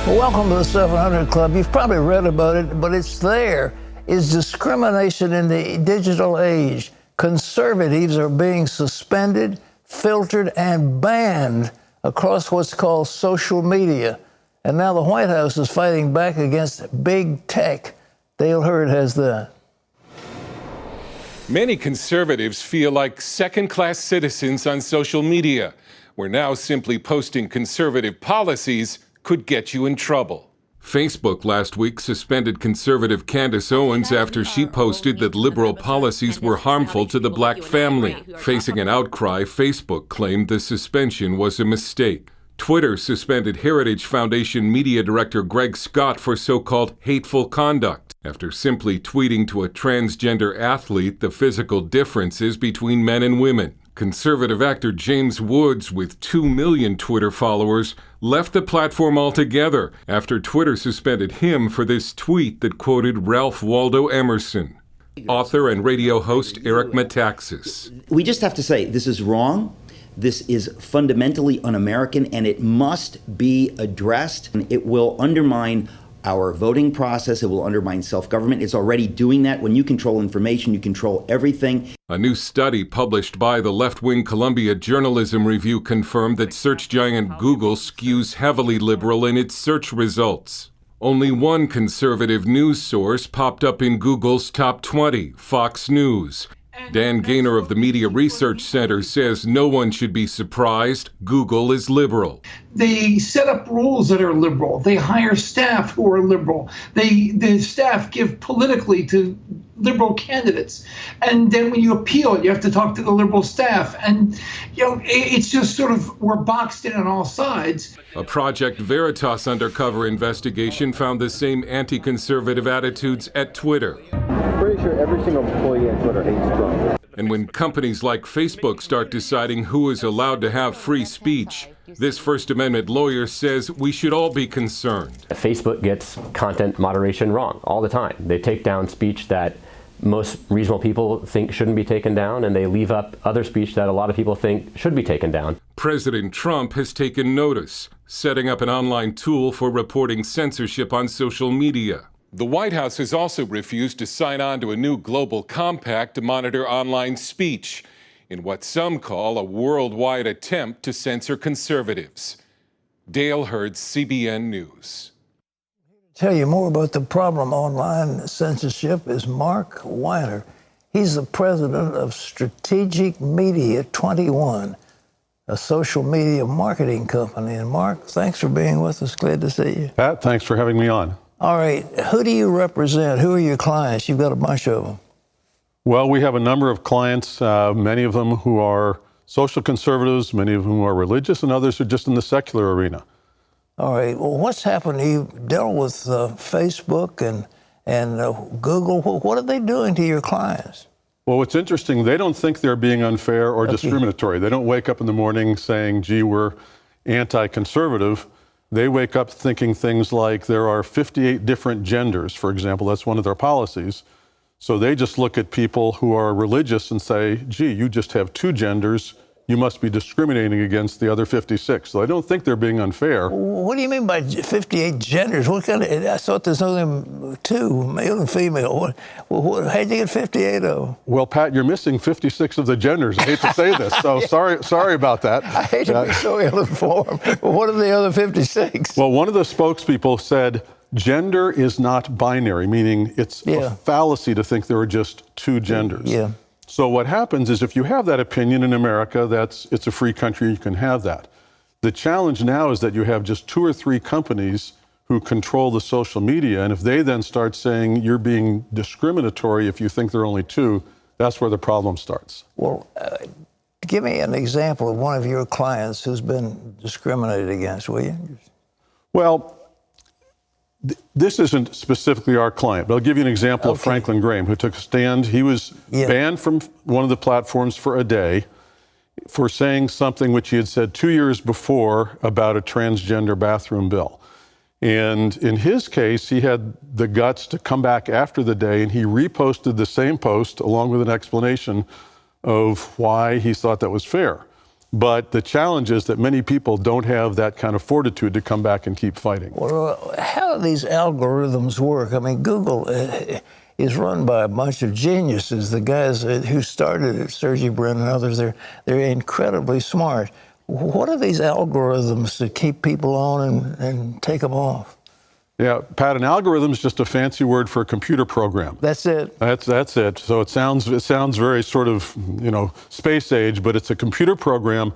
Welcome to the 700 Club. You've probably read about it, but it's there. Is discrimination in the digital age. Conservatives are being suspended, filtered, and banned across what's called social media. And now the White House is fighting back against big tech. Dale Hurd has that. Many conservatives feel like second-class citizens on social media, where now simply posting conservative policies could get you in trouble. Facebook last week suspended conservative Candace Owens after she posted that liberal policies were harmful to the black family. Facing an outcry, Facebook claimed the suspension was a mistake. Twitter suspended Heritage Foundation media director Greg Scott for so-called hateful conduct after simply tweeting to a transgender athlete the physical differences between men and women. Conservative actor James Woods, with 2 million Twitter followers, left the platform altogether after Twitter suspended him for this tweet that quoted Ralph Waldo Emerson. Author and radio host Eric Metaxas. We just have to say this is wrong. This is fundamentally un-American, and it must be addressed. It will undermine our voting process. It will undermine self-government. It's already doing that. When you control information, you control everything. A new study published by the left-wing Columbia Journalism Review confirmed that search giant Google skews heavily liberal in its search results. Only one conservative news source popped up in Google's top 20, Fox News. Dan Gaynor of the Media Research Center says no one should be surprised. Google is liberal. They set up rules that are liberal. They hire staff who are liberal. The staff give politically to liberal candidates. And then when you appeal, you have to talk to the liberal staff. And, it's just sort of, we're boxed in on all sides. A Project Veritas undercover investigation found the same anti-conservative attitudes at Twitter. Pretty sure every single employee at Twitter hates Trump. And when companies like Facebook start deciding who is allowed to have free speech, this First Amendment lawyer says we should all be concerned. Facebook gets content moderation wrong all the time. They take down speech that most reasonable people think shouldn't be taken down, and they leave up other speech that a lot of people think should be taken down. President Trump has taken notice, setting up an online tool for reporting censorship on social media. The White House has also refused to sign on to a new global compact to monitor online speech in what some call a worldwide attempt to censor conservatives. Dale Hurd, CBN News. Tell you more about the problem online censorship is Mark Weiner. He's the president of Strategic Media 21, a social media marketing company. And Mark, thanks for being with us. Glad to see you. Pat, thanks for having me on. All right, who do you represent? Who are your clients? You've got a bunch of them. Well, we have a number of clients, many of them who are social conservatives, many of whom are religious, and others are just in the secular arena. All right, well, what's happened? You dealt with Facebook and Google. What are they doing to your clients? Well, what's interesting, they don't think they're being unfair or discriminatory. They don't wake up in the morning saying, gee, we're anti-conservative. They wake up thinking things like there are 58 different genders, for example. That's one of their policies. So they just look at people who are religious and say, gee, you just have 2 genders. You must be discriminating against the other 56. So I don't think they're being unfair. What do you mean by 58 genders? What kind of, I thought there's only 2, male and female. How'd you get 58 of them? Well, Pat, you're missing 56 of the genders. I hate to say this, so sorry about that. I hate to be so ill-informed. What are the other 56? Well, one of the spokespeople said, gender is not binary, meaning it's a fallacy to think there are just 2 genders. Yeah. So what happens is if you have that opinion in America, it's a free country, you can have that. The challenge now is that you have just 2 or 3 companies who control the social media, and if they then start saying you're being discriminatory if you think there are only 2, that's where the problem starts. Well, give me an example of one of your clients who's been discriminated against, will you? Well, this isn't specifically our client, but I'll give you an example of Franklin Graham, who took a stand. He was banned from one of the platforms for a day for saying something which he had said 2 years before about a transgender bathroom bill. And in his case, he had the guts to come back after the day, and he reposted the same post along with an explanation of why he thought that was fair. But the challenge is that many people don't have that kind of fortitude to come back and keep fighting. Well, how do these algorithms work? I mean, Google is run by a bunch of geniuses. The guys who started it, Sergey Brin and others, they're incredibly smart. What are these algorithms that keep people on and take them off? Yeah, Pat, an algorithm is just a fancy word for a computer program. That's it. That's it. So it sounds very sort of, space age, but it's a computer program.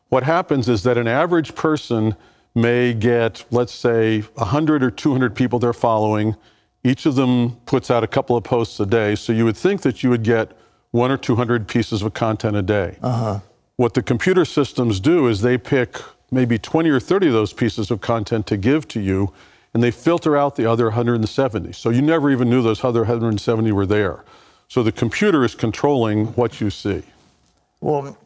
What happens is that an average person may get, let's say, 100 or 200 people they're following. Each of them puts out a couple of posts a day. So you would think that you would get 100 or 200 pieces of content a day. What the computer systems do is they pick maybe 20 or 30 of those pieces of content to give to you, and they filter out the other 170. So you never even knew those other 170 were there. So the computer is controlling what you see. Well,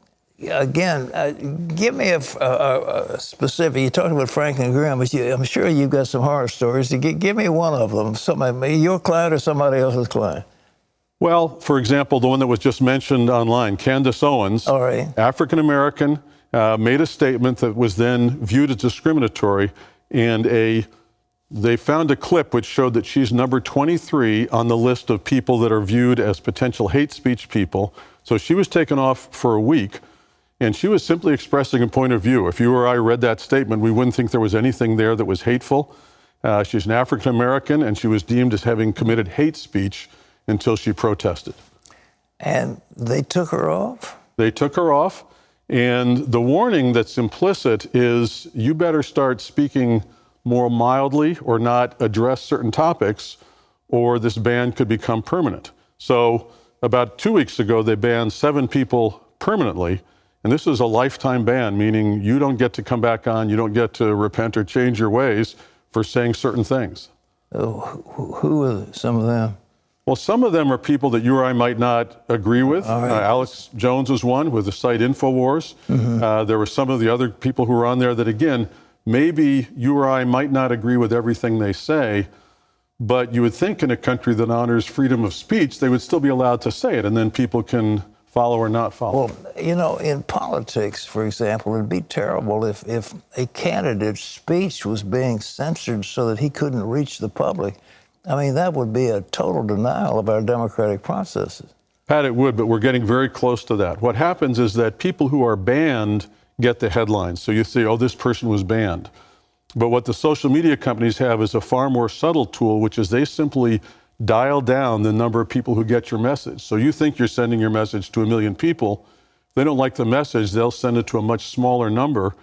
again, give me a specific. You talked about Franklin Graham, but I'm sure you've got some horror stories. Give me one of them. Somebody, your client or somebody else's client. Well, for example, the one that was just mentioned online, Candace Owens, All right. African-American, made a statement that was then viewed as discriminatory, and they found a clip which showed that she's number 23 on the list of people that are viewed as potential hate speech people. So she was taken off for a week, and she was simply expressing a point of view. If you or I read that statement, we wouldn't think there was anything there that was hateful. She's an African American, and she was deemed as having committed hate speech until she protested. And they took her off? They took her off, and the warning that's implicit is you better start speaking more mildly or not address certain topics, or this ban could become permanent. So about 2 weeks ago, they banned 7 people permanently, and this is a lifetime ban, meaning you don't get to come back on, you don't get to repent or change your ways for saying certain things. Who are some of them? Well, some of them are people that you or I might not agree with. Right. Alex Jones was one with the site InfoWars. There were some of the other people who were on there that, again, maybe you or I might not agree with everything they say, but you would think in a country that honors freedom of speech, they would still be allowed to say it, and then people can follow or not follow. Well, in politics, for example, it'd be terrible if a candidate's speech was being censored so that he couldn't reach the public. I mean, that would be a total denial of our democratic processes. Pat, it would, but we're getting very close to that. What happens is that people who are banned get the headlines. So you say, oh, this person was banned. But what the social media companies have is a far more subtle tool, which is they simply dial down the number of people who get your message. So you think you're sending your message to 1 million people. If they don't like the message, they'll send it to a much smaller number,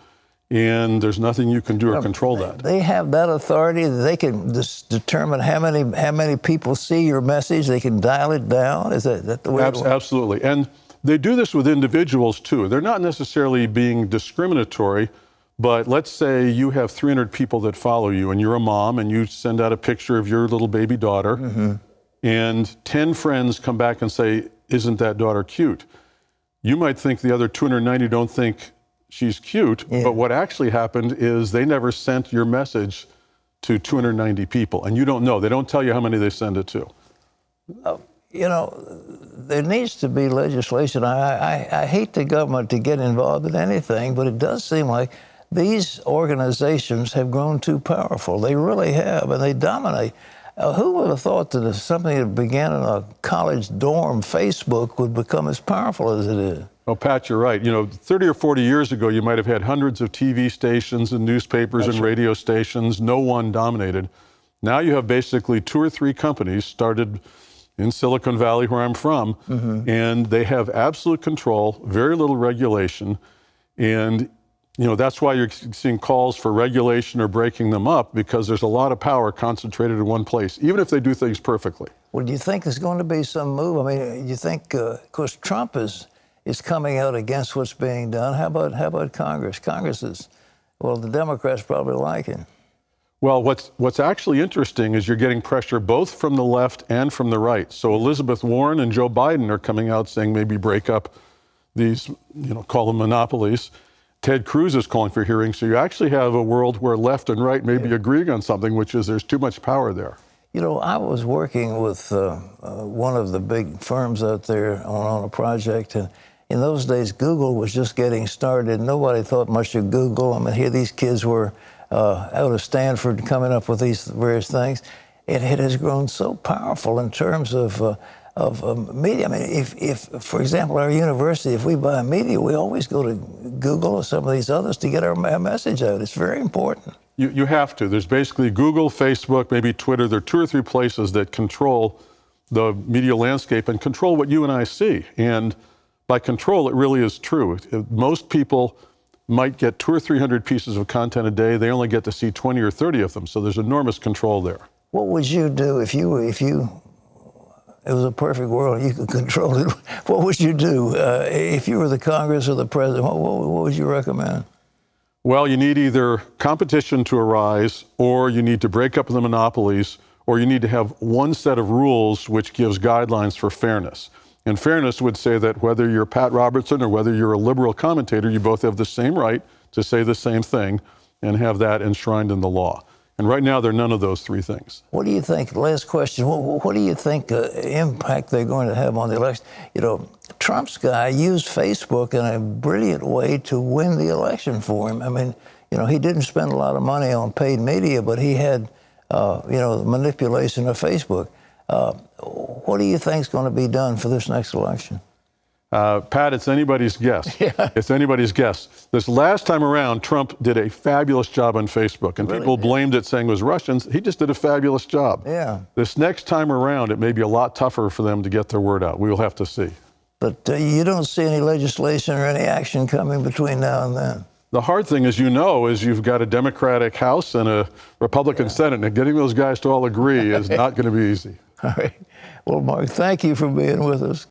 and there's nothing you can do or control that. They have that authority that they can determine how many people see your message. They can dial it down. Is that the way it works? Absolutely. And they do this with individuals, too. They're not necessarily being discriminatory, but let's say you have 300 people that follow you, and you're a mom, and you send out a picture of your little baby daughter, and 10 friends come back and say, isn't that daughter cute? You might think the other 290 don't think she's cute, but what actually happened is they never sent your message to 290 people, and you don't know. They don't tell you how many they send it to. There needs to be legislation. I hate the government to get involved in anything, but it does seem like these organizations have grown too powerful. They really have, and they dominate. Who would have thought that something that began in a college dorm, Facebook, would become as powerful as it is? Oh, Pat, you're right. 30 or 40 years ago, you might have had hundreds of TV stations and newspapers and radio stations. No one dominated. Now you have basically 2 or 3 companies started in Silicon Valley, where I'm from, and they have absolute control, very little regulation, and that's why you're seeing calls for regulation or breaking them up, because there's a lot of power concentrated in one place, even if they do things perfectly. Well, do you think there's going to be some move? I mean, you think, of course, Trump is coming out against what's being done. How about Congress? Congress is, well, the Democrats probably like it. Well, what's actually interesting is you're getting pressure both from the left and from the right. So Elizabeth Warren and Joe Biden are coming out saying maybe break up these, call them monopolies. Ted Cruz is calling for hearings. So you actually have a world where left and right may be agreeing on something, which is there's too much power there. I was working with one of the big firms out there on a project, and In those days, Google was just getting started. Nobody thought much of Google. I mean, here these kids were out of Stanford coming up with these various things. It has grown so powerful in terms of media. I mean, if, for example, our university, if we buy media, we always go to Google or some of these others to get our message out. It's very important. You have to. There's basically Google, Facebook, maybe Twitter. There are 2 or 3 places that control the media landscape and control what you and I see. And by control, it really is true. Most people might get 200 or 300 pieces of content a day. They only get to see 20 or 30 of them. So there's enormous control there. What would you do if it was a perfect world, you could control it? What would you do if you were the Congress or the president? What would you recommend? Well, you need either competition to arise, or you need to break up the monopolies, or you need to have one set of rules which gives guidelines for fairness. And fairness would say that whether you're Pat Robertson or whether you're a liberal commentator, you both have the same right to say the same thing and have that enshrined in the law. And right now, there are none of those 3 things. What do you think, last question, what do you think impact they're going to have on the election? You know, Trump's guy used Facebook in a brilliant way to win the election for him. I mean, you know, he didn't spend a lot of money on paid media, but he had, you know, the manipulation of Facebook. What do you think is going to be done for this next election? Pat, it's anybody's guess. Yeah. It's anybody's guess. This last time around, Trump did a fabulous job on Facebook, and people blamed it, saying it was Russians. He just did a fabulous job. Yeah. This next time around, it may be a lot tougher for them to get their word out. We will have to see. But you don't see any legislation or any action coming between now and then. The hard thing, as you know, is you've got a Democratic House and a Republican Senate, and getting those guys to all agree is not going to be easy. All right. Well, Mark, thank you for being with us.